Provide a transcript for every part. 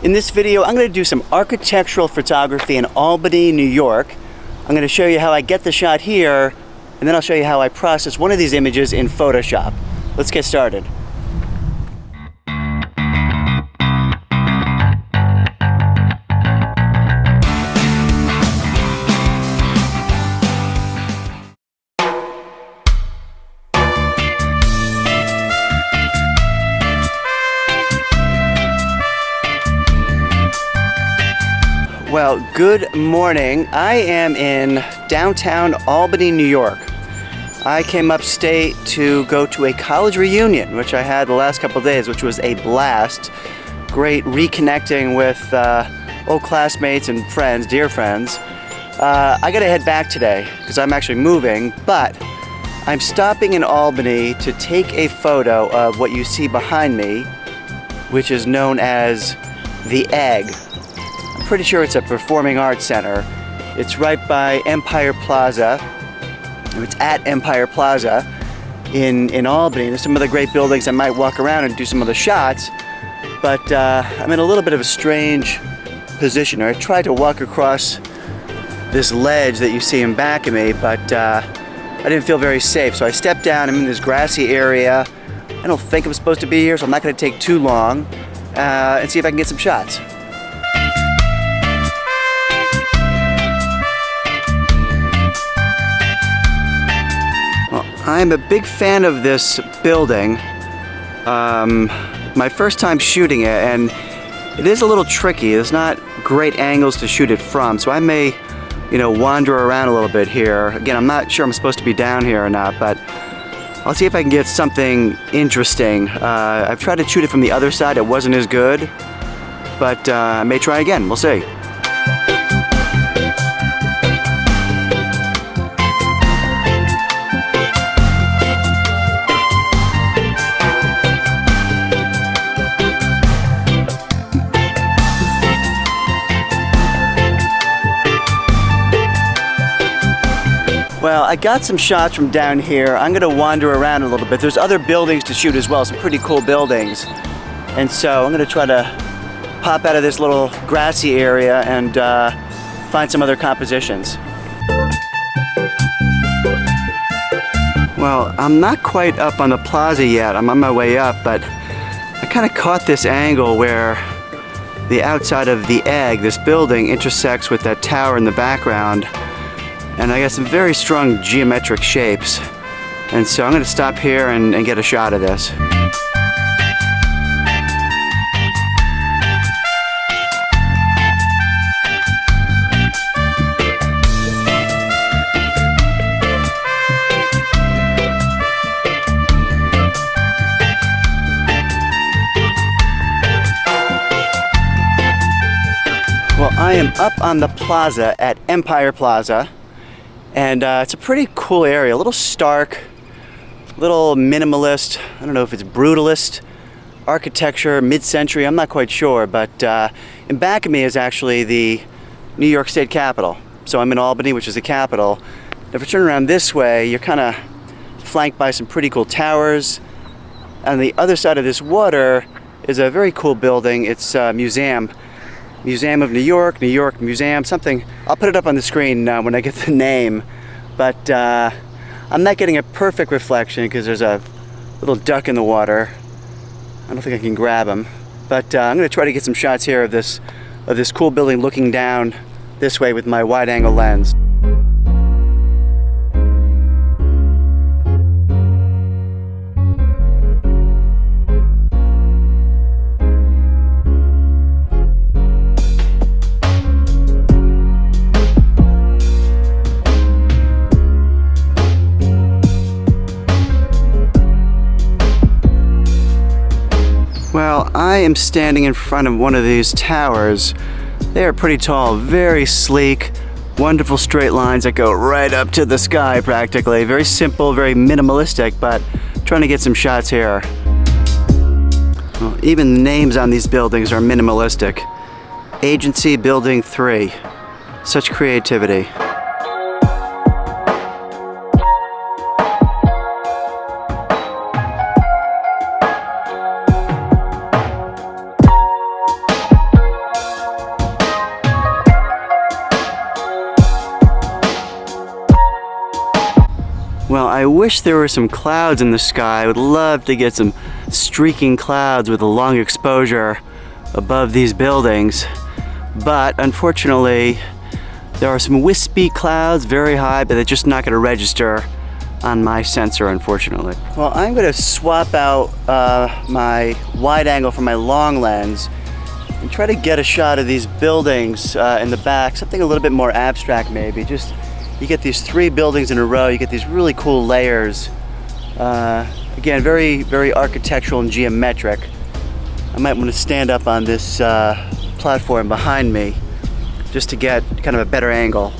In this video, I'm going to do some architectural photography in Albany, New York. I'm going to show you how I get the shot here, and then I'll show you how I process one of these images in Photoshop. Let's get started. Well, good morning. I am in downtown Albany, New York. I came upstate to go to a college reunion, which I had the last couple of days, which was a blast. Great reconnecting with old classmates and friends, dear friends. I gotta head back today because I'm actually moving, but I'm stopping in Albany to take a photo of what you see behind me, which is known as the Egg. Pretty sure it's a performing arts center. It's right by Empire Plaza. It's at Empire Plaza in Albany. There's some other great buildings. I might walk around and do some other shots, but I'm in a little bit of a strange position. I tried to walk across this ledge that you see in back of me, but I didn't feel very safe. So I stepped down. I'm in this grassy area. I don't think I'm supposed to be here, so I'm not going to take too long and see if I can get some shots. I'm a big fan of this building. My first time shooting it, and it is a little tricky. There's not great angles to shoot it from, so I may, wander around a little bit here. Again, I'm not sure I'm supposed to be down here or not, but I'll see if I can get something interesting. I've tried to shoot it from the other side. It wasn't as good, but I may try again. We'll see. Well, I got some shots from down here. I'm gonna wander around a little bit. There's other buildings to shoot as well, some pretty cool buildings. And so I'm gonna try to pop out of this little grassy area and find some other compositions. Well, I'm not quite up on the plaza yet. I'm on my way up, but I kind of caught this angle where the outside of the Egg, this building, intersects with that tower in the background. And I got some very strong geometric shapes. And so I'm going to stop here and get a shot of this. Well, I am up on the plaza at Empire Plaza. And it's a pretty cool area, a little stark, a little minimalist. I don't know if it's brutalist architecture, mid-century, I'm not quite sure. But in back of me is actually the New York State Capitol. So I'm in Albany, which is the capital. If you turn around this way, you're kind of flanked by some pretty cool towers. On the other side of this water is a very cool building. It's a museum of New York Museum, something. I'll put it up on the screen when I get the name, but I'm not getting a perfect reflection because there's a little duck in the water. I don't think I can grab him, but I'm going to try to get some shots here of this cool building looking down this way with my wide-angle lens. Well, I am standing in front of one of these towers. They are pretty tall, very sleek, wonderful straight lines that go right up to the sky practically. Very simple, very minimalistic, but trying to get some shots here. Well, even the names on these buildings are minimalistic. Agency Building 3. Such creativity. Well, I wish there were some clouds in the sky. I would love to get some streaking clouds with a long exposure above these buildings. But unfortunately, there are some wispy clouds very high, but they're just not going to register on my sensor, unfortunately. Well, I'm going to swap out my wide angle for my long lens and try to get a shot of these buildings in the back, something a little bit more abstract maybe. Just, you get these 3 buildings in a row, you get these really cool layers. Again, very, very architectural and geometric. I might want to stand up on this platform behind me just to get kind of a better angle.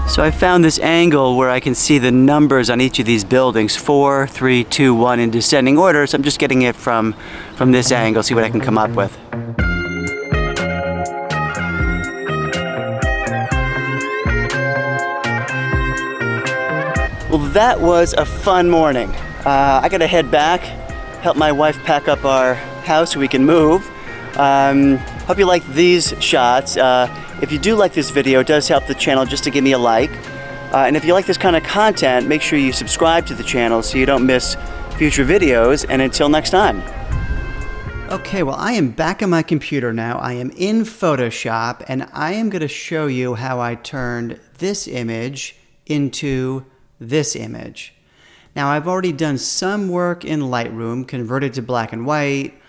So I found this angle where I can see the numbers on each of these buildings, 4, 3, 2, 1 in descending order. So I'm just getting it from this angle, see what I can come up with. Well, that was a fun morning. I gotta head back, help my wife pack up our house so we can move. Hope you like these shots. If you do like this video, it does help the channel just to give me a like. And if you like this kind of content, make sure you subscribe to the channel so you don't miss future videos. And until next time. Okay, well, I am back on my computer now. I am in Photoshop, and I am going to show you how I turned this image into this image. Now, I've already done some work in Lightroom, converted to black and white.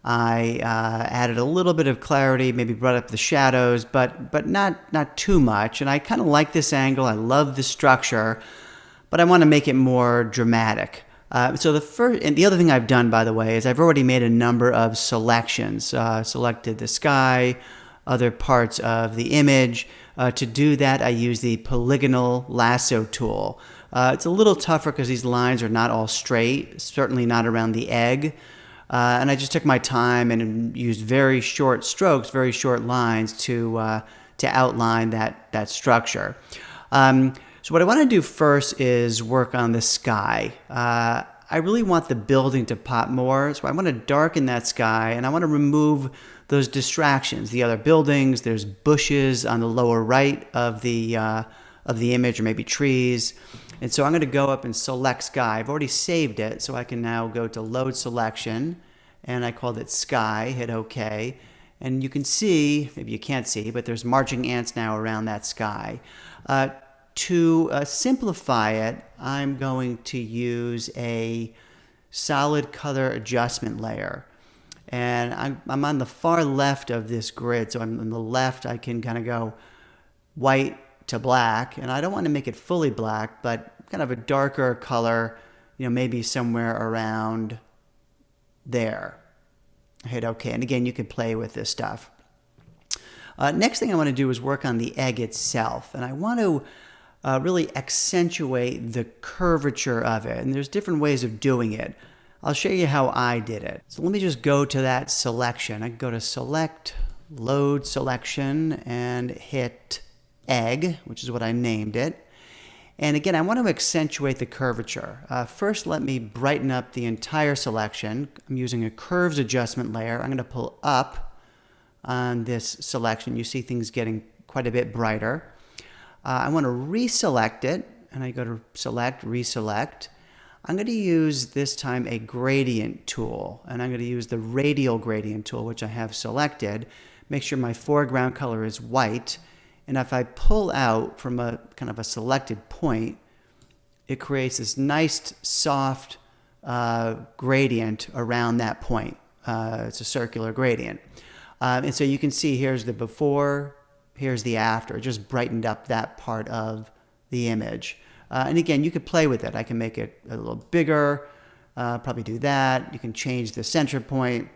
I added a little bit of clarity, maybe brought up the shadows, but not too much. And I kind of like this angle. I love the structure, but I want to make it more dramatic. So the other thing I've done, by the way, is I've already made a number of selections. Selected the sky, other parts of the image. To do that, I use the polygonal lasso tool. It's a little tougher because these lines are not all straight, certainly not around the egg. And I just took my time and used very short strokes, very short lines to outline that structure. So what I want to do first is work on the sky. I really want the building to pop more, so I want to darken that sky, and I want to remove those distractions. The other buildings, there's bushes on the lower right of the image, or maybe trees. And so I'm going to go up and select sky. I've already saved it, so I can now go to load selection, and I called it sky, hit OK. And you can see, maybe you can't see, but there's marching ants now around that sky. To simplify it, I'm going to use a solid color adjustment layer. And I'm on the far left of this grid, so on the left I can kind of go white to black, and I don't want to make it fully black, but kind of a darker color, maybe somewhere around there. Hit OK, and again, you can play with this stuff. Next thing I want to do is work on the egg itself, and I want to really accentuate the curvature of it, and there's different ways of doing it. I'll show you how I did it. So let me just go to that selection. I can go to select, load selection, and hit egg, which is what I named it. And again, I want to accentuate the curvature. First, let me brighten up the entire selection. I'm using a curves adjustment layer. I'm going to pull up on this selection. You see things getting quite a bit brighter. I want to reselect it, and I go to select, reselect. I'm going to use this time a gradient tool, and I'm going to use the radial gradient tool, which I have selected. Make sure my foreground color is white. And if I pull out from a kind of a selected point, it creates this nice soft gradient around that point. It's a circular gradient. And so you can see here's the before, here's the after. It just brightened up that part of the image. And again, you could play with it. I can make it a little bigger, probably do that. You can change the center point.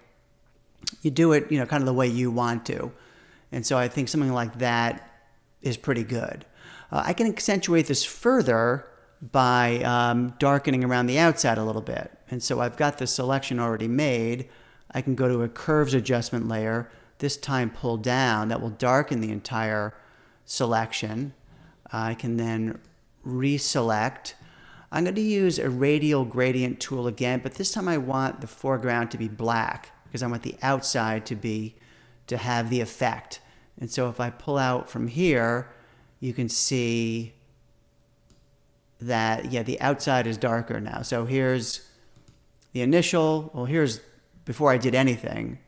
You do it, kind of the way you want to. And so I think something like that is pretty good. I can accentuate this further by darkening around the outside a little bit. And so I've got the selection already made. I can go to a curves adjustment layer, this time pull down. That will darken the entire selection. I can then reselect. I'm going to use a radial gradient tool again, but this time I want the foreground to be black because I want the outside to have the effect. And so if I pull out from here, you can see that, the outside is darker now. So here's the initial, here's before I did anything.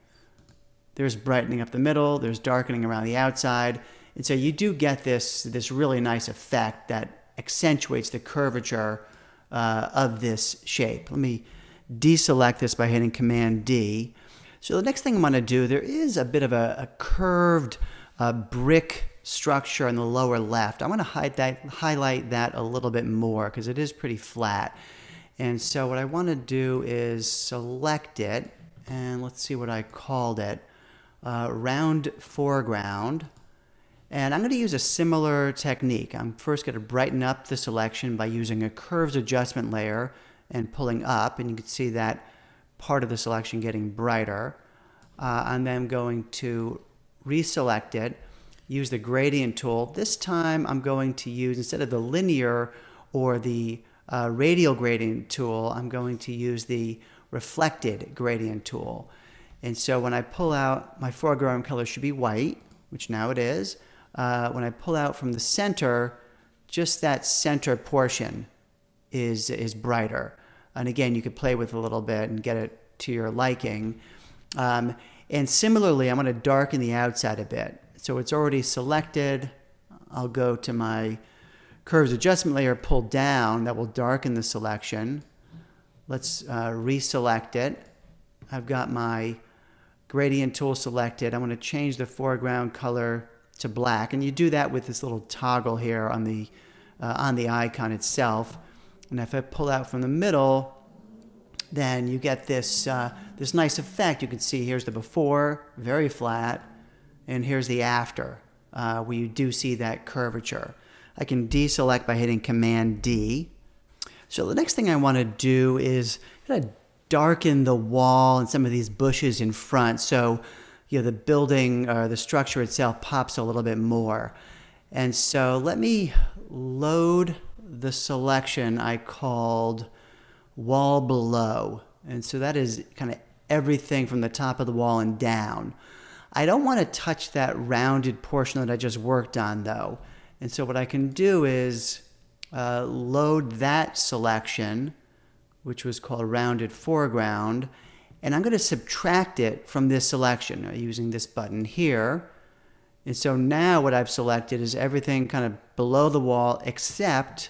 There's brightening up the middle, there's darkening around the outside. And so you do get this really nice effect that accentuates the curvature of this shape. Let me deselect this by hitting Command D. So the next thing I'm going to do, there is a bit of a curved brick structure in the lower left. I want to highlight that a little bit more because it is pretty flat. And so what I want to do is select it, and let's see what I called it, round foreground. And I'm going to use a similar technique. I'm first going to brighten up the selection by using a curves adjustment layer and pulling up, and you can see that part of the selection getting brighter. And then I'm going to reselect it, use the gradient tool. This time I'm going to use, instead of the linear or the radial gradient tool, I'm going to use the reflected gradient tool. And so when I pull out, my foreground color should be white, which now it is. When I pull out from the center, just that center portion is brighter. And again, you could play with it a little bit and get it to your liking. And similarly, I'm going to darken the outside a bit. So it's already selected. I'll go to my curves adjustment layer, pull down. That will darken the selection. Let's reselect it. I've got my gradient tool selected. I'm going to change the foreground color to black, and you do that with this little toggle here on the icon itself. And if I pull out from the middle, then you get this this nice effect. You can see here's the before, very flat, and here's the after, where you do see that curvature. I can deselect by hitting Command D. So the next thing I want to do is kind of darken the wall and some of these bushes in front, so the building or the structure itself pops a little bit more. And so let me load the selection I called wall below. And so that is kind of everything from the top of the wall and down. I don't want to touch that rounded portion that I just worked on though. And so what I can do is load that selection, which was called rounded foreground, and I'm going to subtract it from this selection using this button here. And so now what I've selected is everything kind of below the wall except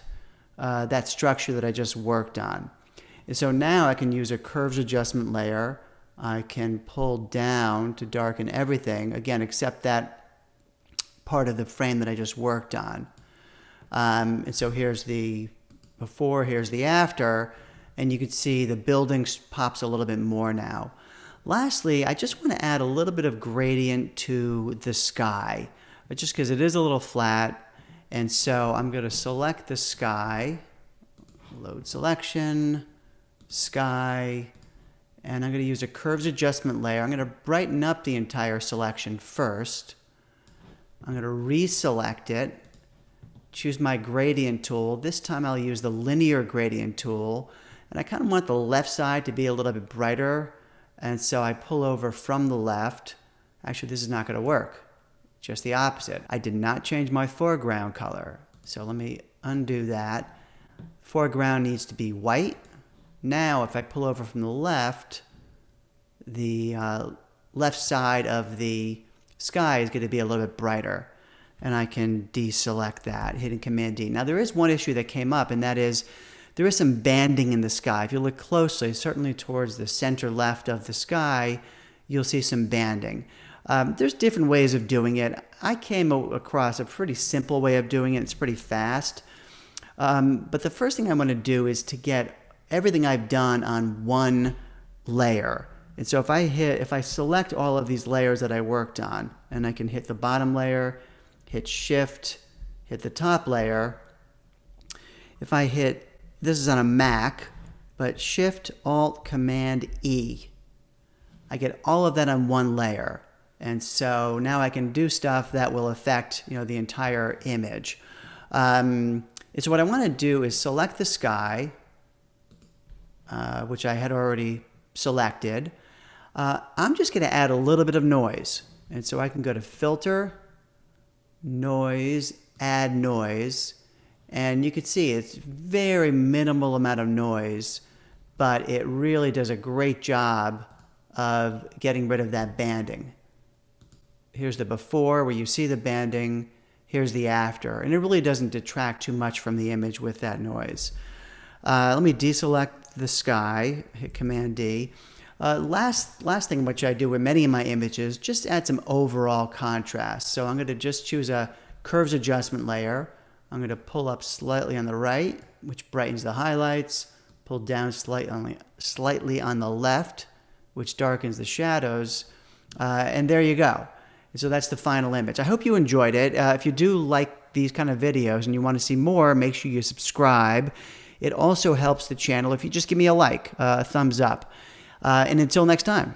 that structure that I just worked on. And so now I can use a curves adjustment layer. I can pull down to darken everything, again, except that part of the frame that I just worked on. And so here's the before, here's the after. And you can see the building pops a little bit more now. Lastly, I just want to add a little bit of gradient to the sky, just because it is a little flat. And so I'm going to select the sky, load selection, sky, and I'm going to use a curves adjustment layer. I'm going to brighten up the entire selection first. I'm going to reselect it, choose my gradient tool. This time I'll use the linear gradient tool. And I kind of want the left side to be a little bit brighter. And so I pull over from the left. Actually, this is not going to work. Just the opposite. I did not change my foreground color. So let me undo that. Foreground needs to be white. Now, if I pull over from the left side of the sky is going to be a little bit brighter. And I can deselect that, hitting Command D. Now, there is one issue that came up, and that is there is some banding in the sky. If you look closely, certainly towards the center left of the sky, you'll see some banding. There's different ways of doing it. I came across a pretty simple way of doing it. It's pretty fast. But the first thing I want to do is to get everything I've done on one layer. And so if I select all of these layers that I worked on, and I can hit the bottom layer, hit Shift, hit the top layer. If I hit, this is on a Mac, but Shift, Alt, Command, E. I get all of that on one layer. And so now I can do stuff that will affect, the entire image. And so what I want to do is select the sky, which I had already selected. I'm just going to add a little bit of noise. And so I can go to Filter, Noise, Add Noise. And you can see it's very minimal amount of noise, but it really does a great job of getting rid of that banding. Here's the before where you see the banding. Here's the after. And it really doesn't detract too much from the image with that noise. Let me deselect the sky, hit Command D. Last thing which I do with many of my images, just add some overall contrast. So I'm going to just choose a curves adjustment layer. I'm going to pull up slightly on the right, which brightens the highlights. Pull down slightly on the left, which darkens the shadows. And there you go. And so that's the final image. I hope you enjoyed it. If you do like these kind of videos and you want to see more, make sure you subscribe. It also helps the channel if you just give me a like, a thumbs up. And until next time.